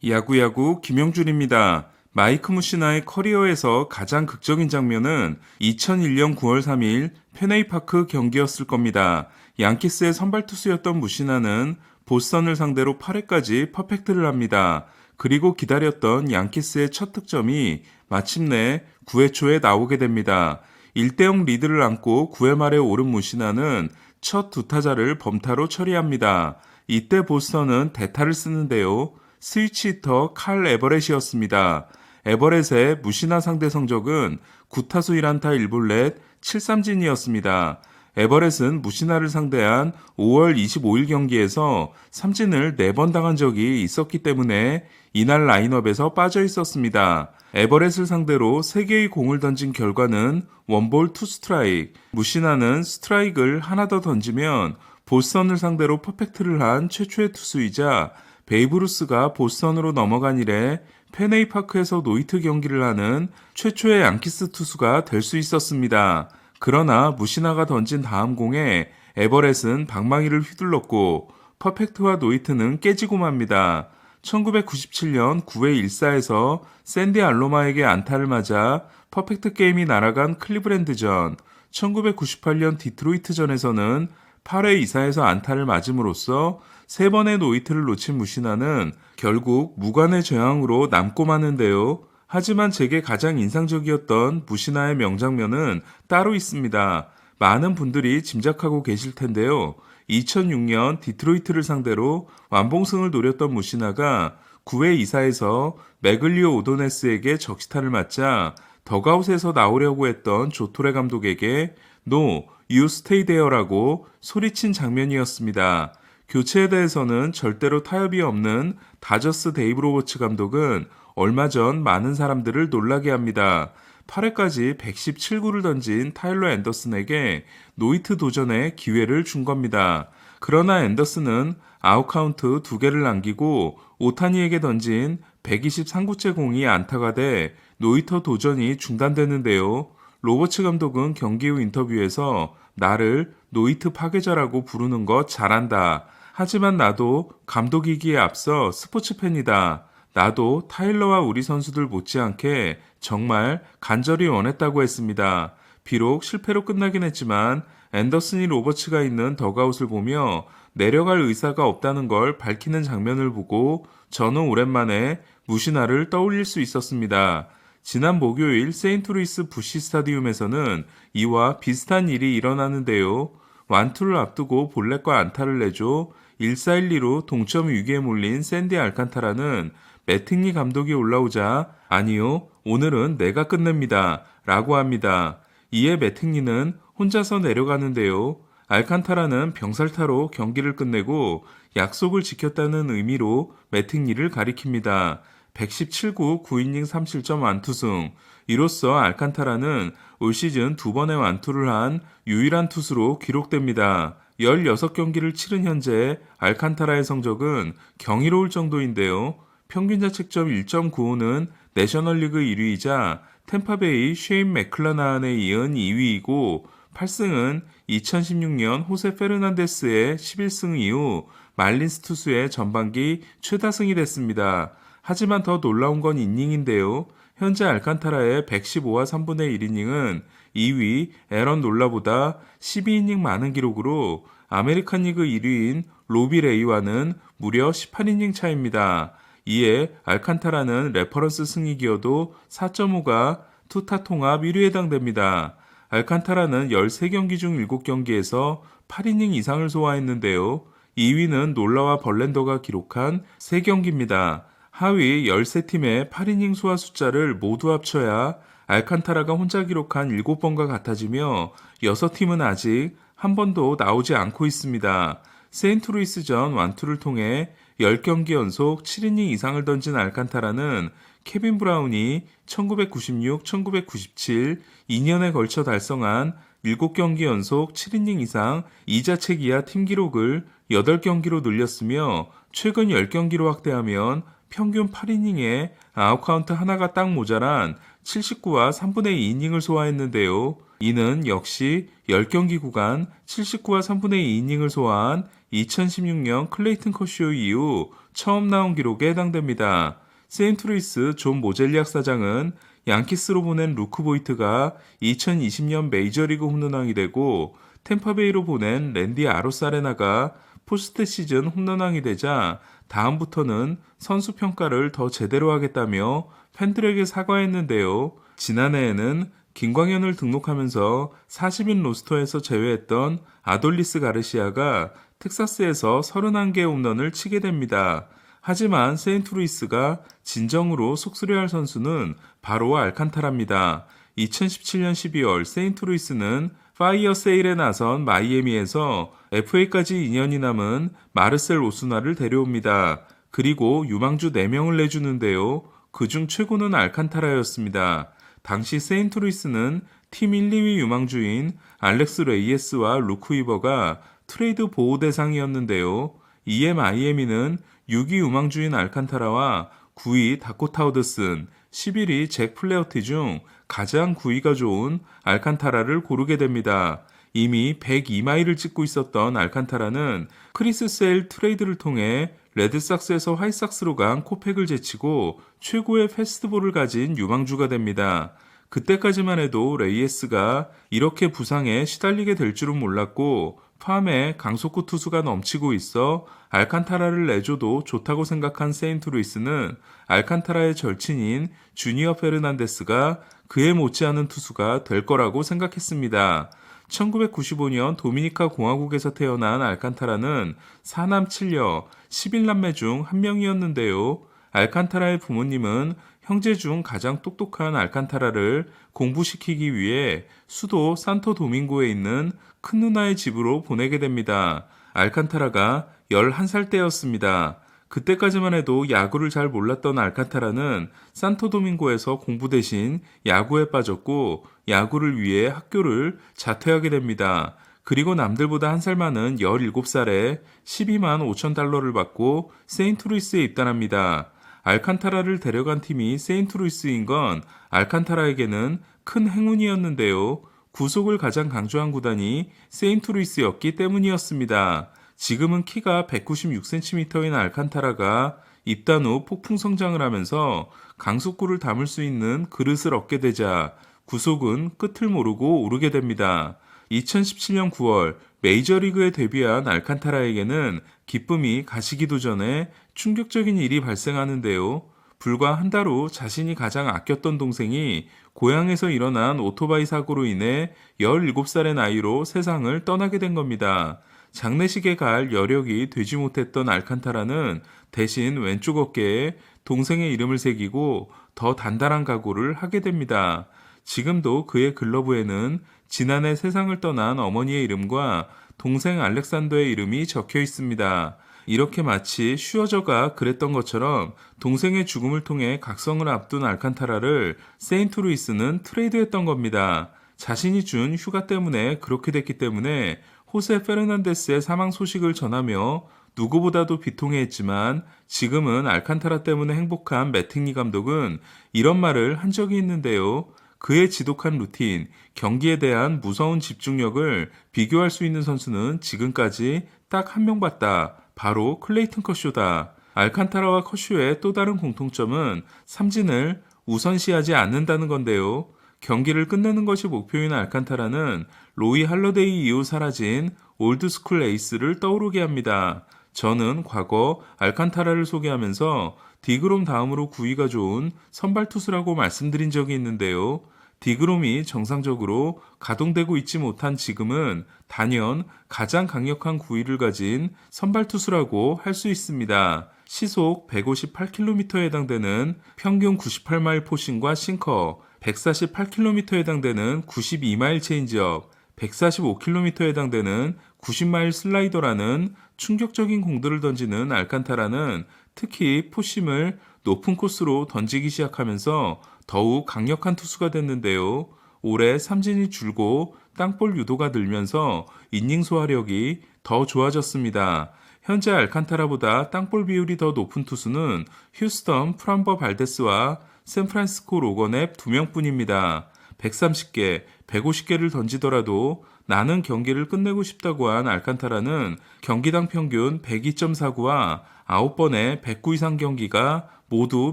야구야구 김영준입니다. 마이크 무시나의 커리어에서 가장 극적인 장면은 2001년 9월 3일 페네이파크 경기였을 겁니다. 양키스의 선발 투수였던 무시나는 보스턴을 상대로 8회까지 퍼펙트를 합니다. 그리고 기다렸던 양키스의 첫 득점이 마침내 9회 초에 나오게 됩니다. 1대0 리드를 안고 9회 말에 오른 무시나는 첫 두 타자를 범타로 처리합니다. 이때 보스턴은 대타를 쓰는데요. 스위치 히터 칼 에버렛이었습니다. 에버렛의 무시나 상대 성적은 9타수 1안타 1볼넷 7삼진이었습니다. 에버렛은 무시나를 상대한 5월 25일 경기에서 삼진을 4번 당한 적이 있었기 때문에 이날 라인업에서 빠져 있었습니다. 에버렛을 상대로 3개의 공을 던진 결과는 원볼 투 스트라이크, 무시나는 스트라이크를 하나 더 던지면 보스턴을 상대로 퍼펙트를 한 최초의 투수이자 베이브루스가 보스턴으로 넘어간 이래 페네이파크에서 노히트 경기를 하는 최초의 양키스 투수가 될 수 있었습니다. 그러나 무시나가 던진 다음 공에 에버렛은 방망이를 휘둘렀고 퍼펙트와 노히트는 깨지고 맙니다. 1997년 9회 1사에서 샌디 알로마에게 안타를 맞아 퍼펙트 게임이 날아간 클리브랜드전, 1998년 디트로이트전에서는 8회 2사에서 안타를 맞음으로써 3번의 노히트를 놓친 무시나는 결국 무관의 저항으로 남고 마는데요. 하지만 제게 가장 인상적이었던 무시나의 명장면은 따로 있습니다. 많은 분들이 짐작하고 계실 텐데요. 2006년 디트로이트를 상대로 완봉승을 노렸던 무시나가 9회 2사에서 매글리오 오도네스에게 적시타를 맞자 덕아웃에서 나오려고 했던 조토레 감독에게 No, you stay there라고 소리친 장면이었습니다. 교체에 대해서는 절대로 타협이 없는 다저스 데이브 로버츠 감독은 얼마 전 많은 사람들을 놀라게 합니다. 8회까지 117구를 던진 타일러 앤더슨에게 노히트 도전의 기회를 준 겁니다. 그러나 앤더슨은 아웃카운트 2개를 남기고 오타니에게 던진 123구째 공이 안타가 돼 노히터 도전이 중단되는데요. 로버츠 감독은 경기 후 인터뷰에서 나를 노히트 파괴자라고 부르는 거 잘한다. 하지만 나도 감독이기에 앞서 스포츠 팬이다. 나도 타일러와 우리 선수들 못지않게 정말 간절히 원했다고 했습니다. 비록 실패로 끝나긴 했지만 앤더슨이 로버츠가 있는 덕아웃을 보며 내려갈 의사가 없다는 걸 밝히는 장면을 보고 저는 오랜만에 무시나를 떠올릴 수 있었습니다. 지난 목요일 세인트루이스 부시 스타디움에서는 이와 비슷한 일이 일어나는데요. 완투를 앞두고 볼넷과 안타를 내줘 1-4-1-2로 동점 위기에 몰린 샌디 알칸타라는 매팅리 감독이 올라오자 아니요, 오늘은 내가 끝냅니다 라고 합니다. 이에 매팅리는 혼자서 내려가는데요. 알칸타라는 병살타로 경기를 끝내고 약속을 지켰다는 의미로 매팅리를 가리킵니다. 117구 9이닝 3실점 완투승. 이로써 알칸타라는 올 시즌 2번의 완투를 한 유일한 투수로 기록됩니다. 16경기를 치른 현재 알칸타라의 성적은 경이로울 정도인데요. 평균 자책점 1.95는 내셔널리그 1위이자 템파베이 쉐인 맥클라나한에 이은 2위이고 8승은 2016년 호세 페르난데스의 11승 이후 말린스 투수의 전반기 최다승이 됐습니다. 하지만 더 놀라운 건 이닝인데요. 현재 알칸타라의 115와 3분의 1이닝은 2위 에런 놀라보다 12이닝 많은 기록으로 아메리칸 리그 1위인 로비 레이와는 무려 18이닝 차입니다. 이에 알칸타라는 레퍼런스 승리기여도 4.5가 투타 통합 1위에 해당됩니다. 알칸타라는 13경기 중 7경기에서 8이닝 이상을 소화했는데요. 2위는 놀라와 벌랜더가 기록한 3경기입니다. 하위 13팀의 8이닝 소화 숫자를 모두 합쳐야 알칸타라가 혼자 기록한 7번과 같아지며 6팀은 아직 한 번도 나오지 않고 있습니다. 세인트루이스전 완투를 통해 10경기 연속 7이닝 이상을 던진 알칸타라는 케빈 브라운이 1996, 1997, 2년에 걸쳐 달성한 7경기 연속 7이닝 이상 2자책 이하 팀 기록을 8경기로 늘렸으며 최근 10경기로 확대하면 평균 8이닝에 아웃카운트 하나가 딱 모자란 79와 3분의 2이닝을 소화했는데요. 이는 역시 10경기 구간 79와 3분의 2이닝을 소화한 2016년 클레이튼 커쇼 이후 처음 나온 기록에 해당됩니다. 세인트루이스 존 모젤리악 사장은 양키스로 보낸 루크 보이트가 2020년 메이저리그 홈런왕이 되고 템파베이로 보낸 랜디 아로사레나가 포스트 시즌 홈런왕이 되자 다음부터는 선수 평가를 더 제대로 하겠다며 팬들에게 사과했는데요. 지난해에는 김광현을 등록하면서 40인 로스터에서 제외했던 아돌리스 가르시아가 텍사스에서 31개 홈런을 치게 됩니다. 하지만 세인트루이스가 진정으로 속쓰려할 선수는 바로 알칸타라입니다. 2017년 12월 세인트루이스는 파이어 세일에 나선 마이애미에서 FA까지 2년이 남은 마르셀 오스나를 데려옵니다. 그리고 유망주 4명을 내주는데요. 그중 최고는 알칸타라였습니다. 당시 세인트루이스는 팀 1, 2위 유망주인 알렉스 레이에스와 루크 위버가 트레이드 보호 대상이었는데요. 이에 마이애미는 6위 유망주인 알칸타라와 9위 다코타 오드슨, 11위 잭 플레어티 중 가장 구위가 좋은 알칸타라를 고르게 됩니다. 이미 102마일을 찍고 있었던 알칸타라는 크리스 세일 트레이드를 통해 레드삭스에서 화이삭스로 간 코팩을 제치고 최고의 패스트볼을 가진 유망주가 됩니다. 그때까지만 해도 레이에스가 이렇게 부상에 시달리게 될 줄은 몰랐고 팜에 강속구 투수가 넘치고 있어 알칸타라를 내줘도 좋다고 생각한 세인트루이스는 알칸타라의 절친인 주니어 페르난데스가 그에 못지않은 투수가 될 거라고 생각했습니다. 1995년 도미니카 공화국에서 태어난 알칸타라는 4남 7녀 11남매 중 한 명이었는데요. 알칸타라의 부모님은 형제 중 가장 똑똑한 알칸타라를 공부시키기 위해 수도 산토 도밍고에 있는 큰 누나의 집으로 보내게 됩니다. 알칸타라가 11살 때였습니다. 그때까지만 해도 야구를 잘 몰랐던 알칸타라는 산토 도밍고에서 공부 대신 야구에 빠졌고 야구를 위해 학교를 자퇴하게 됩니다. 그리고 남들보다 한 살 많은 17살에 12만 5천 달러를 받고 세인트루이스에 입단합니다. 알칸타라를 데려간 팀이 세인트루이스인 건 알칸타라에게는 큰 행운이었는데요. 구속을 가장 강조한 구단이 세인트루이스였기 때문이었습니다. 지금은 키가 196cm인 알칸타라가 입단 후 폭풍 성장을 하면서 강속구를 담을 수 있는 그릇을 얻게 되자 구속은 끝을 모르고 오르게 됩니다. 2017년 9월 메이저리그에 데뷔한 알칸타라에게는 기쁨이 가시기도 전에 충격적인 일이 발생하는데요. 불과 한 달 후 자신이 가장 아꼈던 동생이 고향에서 일어난 오토바이 사고로 인해 17살의 나이로 세상을 떠나게 된 겁니다. 장례식에 갈 여력이 되지 못했던 알칸타라는 대신 왼쪽 어깨에 동생의 이름을 새기고 더 단단한 각오를 하게 됩니다. 지금도 그의 글러브에는 지난해 세상을 떠난 어머니의 이름과 동생 알렉산더의 이름이 적혀 있습니다. 이렇게 마치 슈어저가 그랬던 것처럼 동생의 죽음을 통해 각성을 앞둔 알칸타라를 세인트루이스는 트레이드했던 겁니다. 자신이 준 휴가 때문에 그렇게 됐기 때문에 호세 페르난데스의 사망 소식을 전하며 누구보다도 비통해했지만 지금은 알칸타라 때문에 행복한 매팅리 감독은 이런 말을 한 적이 있는데요. 그의 지독한 루틴, 경기에 대한 무서운 집중력을 비교할 수 있는 선수는 지금까지 딱 한 명 봤다. 바로 클레이튼 커쇼다. 알칸타라와 커쇼의 또 다른 공통점은 삼진을 우선시하지 않는다는 건데요. 경기를 끝내는 것이 목표인 알칸타라는 로이 할러데이 이후 사라진 올드스쿨 에이스를 떠오르게 합니다. 저는 과거 알칸타라를 소개하면서 디그롬 다음으로 구위가 좋은 선발 투수라고 말씀드린 적이 있는데요. 디그롬이 정상적으로 가동되고 있지 못한 지금은 단연 가장 강력한 구위를 가진 선발 투수라고 할 수 있습니다. 시속 158km에 해당되는 평균 98마일 포신과 싱커, 148km에 해당되는 92마일 체인지업, 145km에 해당되는 90마일 슬라이더라는 충격적인 공들을 던지는 알칸타라는 특히 포심을 높은 코스로 던지기 시작하면서 더욱 강력한 투수가 됐는데요. 올해 삼진이 줄고 땅볼 유도가 늘면서 이닝 소화력이 더 좋아졌습니다. 현재 알칸타라보다 땅볼 비율이 더 높은 투수는 휴스턴 프람버 발데스와 샌프란시스코 로거넵 2명뿐입니다. 130개, 150개를 던지더라도 나는 경기를 끝내고 싶다고 한 알칸타라는 경기당 평균 102.49와 9번의 109 이상 경기가 모두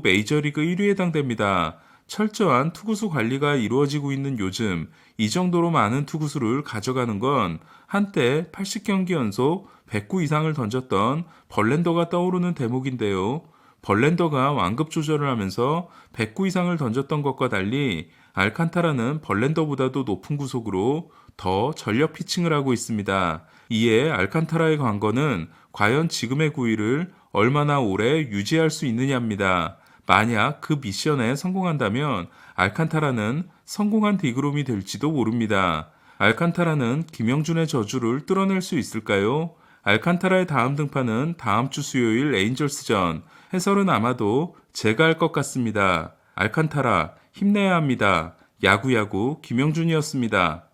메이저리그 1위에 해당됩니다. 철저한 투구수 관리가 이루어지고 있는 요즘 이 정도로 많은 투구수를 가져가는 건 한때 80경기 연속 109 이상을 던졌던 벌랜더가 떠오르는 대목인데요. 벌랜더가 완급 조절을 하면서 109 이상을 던졌던 것과 달리 알칸타라는 벌랜더보다도 높은 구속으로 더 전력 피칭을 하고 있습니다. 이에 알칸타라의 관건은 과연 지금의 구위를 얼마나 오래 유지할 수 있느냐입니다. 만약 그 미션에 성공한다면 알칸타라는 성공한 디그롬이 될지도 모릅니다. 알칸타라는 김영준의 저주를 뚫어낼 수 있을까요? 알칸타라의 다음 등판은 다음 주 수요일 에인절스전. 해설은 아마도 제가 할 것 같습니다. 알칸타라 힘내야 합니다. 야구야구 김영준이었습니다.